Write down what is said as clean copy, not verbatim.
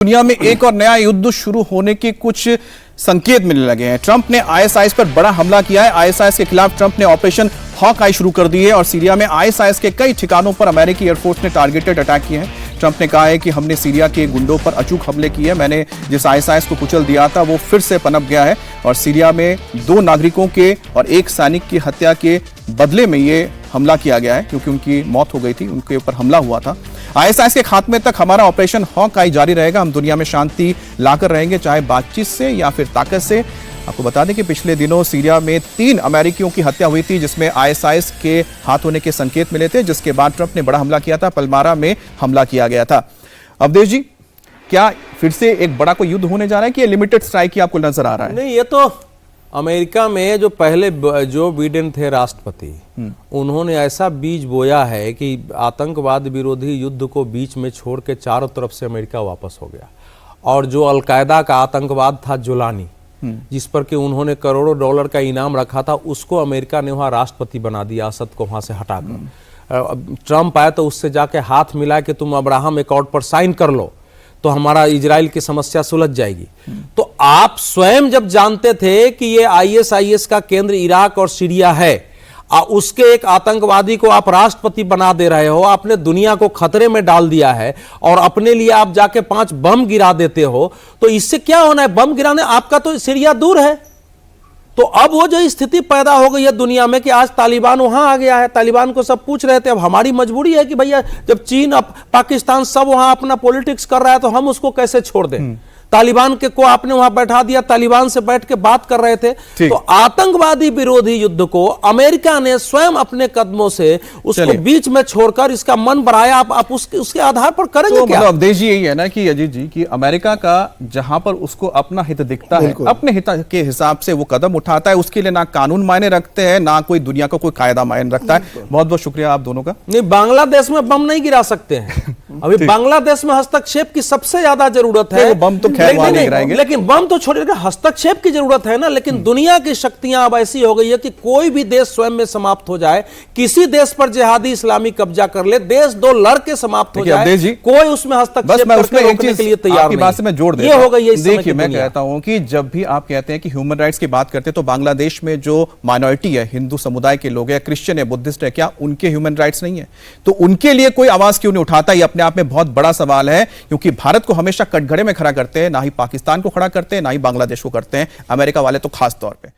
दुनिया में एक और नया युद्ध शुरू होने के कुछ संकेत मिलने लगे हैं। ट्रंप ने आईएसआईएस पर बड़ा हमला किया है। आईएसआईएस के खिलाफ ट्रंप ने ऑपरेशन हॉकआई शुरू कर दी है और सीरिया में आईएसआईएस के कई ठिकानों पर अमेरिकी एयरफोर्स ने टारगेटेड अटैक किए हैं। ट्रंप ने कहा है कि हमने सीरिया के गुंडों पर अचूक हमले किए। मैंने जिस आईएसआईएस को कुचल दिया था वो फिर से पनप गया है और सीरिया में 2 नागरिकों के और 1 सैनिक की हत्या के बदले में ये हमला किया गया है क्योंकि उनकी मौत हो गई थी, उनके ऊपर हमला हुआ था। आईएसआईएस के खात्मे तक हमारा ऑपरेशन हॉकआई जारी रहेगा। हम दुनिया में शांति लाकर रहेंगे, चाहे बातचीत से या फिर ताकत से। आपको बता दें कि पिछले दिनों सीरिया में 3 अमेरिकियों की हत्या हुई थी जिसमें आईएसआईएस के हाथ होने के संकेत मिले थे, जिसके बाद ट्रंप ने बड़ा हमला किया था। पलमारा में हमला किया गया था। अवधेश जी, क्या फिर से एक बड़ा कोई युद्ध होने जा रहा है कि ये लिमिटेड स्ट्राइक ही आपको नजर आ रहा है? नहीं, ये तो अमेरिका में जो पहले जो बिडेन थे राष्ट्रपति, उन्होंने ऐसा बीज बोया है कि आतंकवाद विरोधी युद्ध को बीच में छोड़ के चारों तरफ से अमेरिका वापस हो गया। और जो अलकायदा का आतंकवाद था जुलानी, जिस पर कि उन्होंने करोड़ों डॉलर का इनाम रखा था, उसको अमेरिका ने वहां राष्ट्रपति बना दिया, असद को वहां से हटाकर। ट्रंप आया तो उससे जाके हाथ मिला कि तुम अब्राहम एकॉर्ड पर साइन कर लो तो हमारा इजराइल की समस्या सुलझ जाएगी। तो आप स्वयं जब जानते थे कि ये आईएसआईएस का केंद्र इराक और सीरिया है, उसके एक आतंकवादी को आप राष्ट्रपति बना दे रहे हो, आपने दुनिया को खतरे में डाल दिया है और अपने लिए आप जाके 5 बम गिरा देते हो, तो इससे क्या होना है? बम गिराने आपका तो सीरिया दूर है। तो अब वो जो स्थिति पैदा हो गई है दुनिया में कि आज तालिबान वहां आ गया है। तालिबान को सब पूछ रहे थे, अब हमारी मजबूरी है कि भैया जब चीन पाकिस्तान सब वहां अपना पॉलिटिक्स कर रहा है तो हम उसको कैसे छोड़ दें। तालिबान के को आपने वहां बैठा दिया, तालिबान से बैठ के बात कर रहे थे। तो आतंकवादी विरोधी युद्ध को अमेरिका ने स्वयं अपने कदमों से उसको बीच में छोड़कर इसका मन बढ़ाया। आप उसके आधार पर करेंगे तो क्या? मतलब अवधेश जी यही है ना कि अजीत जी कि अमेरिका का जहां पर उसको अपना हित दिखता है, अपने हित के हिसाब से वो कदम उठाता है। उसके लिए ना कानून मायने रखते हैं, ना कोई दुनिया का कोई कायदा मायने रखता है। बहुत बहुत शुक्रिया आप दोनों का। नहीं, बांग्लादेश में बम नहीं गिरा सकते हैं। अभी बांग्लादेश में हस्तक्षेप की सबसे ज्यादा जरूरत है। बम तो लेकिन बम तो छोड़िएगा, हस्तक्षेप की जरूरत है ना। लेकिन दुनिया की शक्तियां अब ऐसी हो गई है कि कोई भी देश स्वयं में समाप्त हो जाए, किसी देश पर जिहादी इस्लामी कब्जा कर ले, देश 2 लड़ के समाप्त हो जाए, कोई उसमें हस्तक्षेप करने के लिए तैयार नहीं। बात से मैं जोड़ ये हो गई है। देखिए, मैं कहता हूं कि जब भी आप कहते हैं कि ह्यूमन राइट्स की बात करते हैं तो बांग्लादेश में जो माइनॉरिटी है, हिंदू समुदाय के लोग हैं, क्रिश्चियन है, बुद्धिस्ट है, क्या उनके ह्यूमन राइट्स नहीं है? तो उनके लिए कोई आवाज क्यों नहीं उठाता? ये अपने आप में बहुत बड़ा सवाल है, क्योंकि भारत को हमेशा कटघरे में खड़ा करते हैं, ना ही पाकिस्तान को खड़ा करते हैं, ना ही बांग्लादेश को करते हैं, अमेरिका वाले तो खास तौर पे।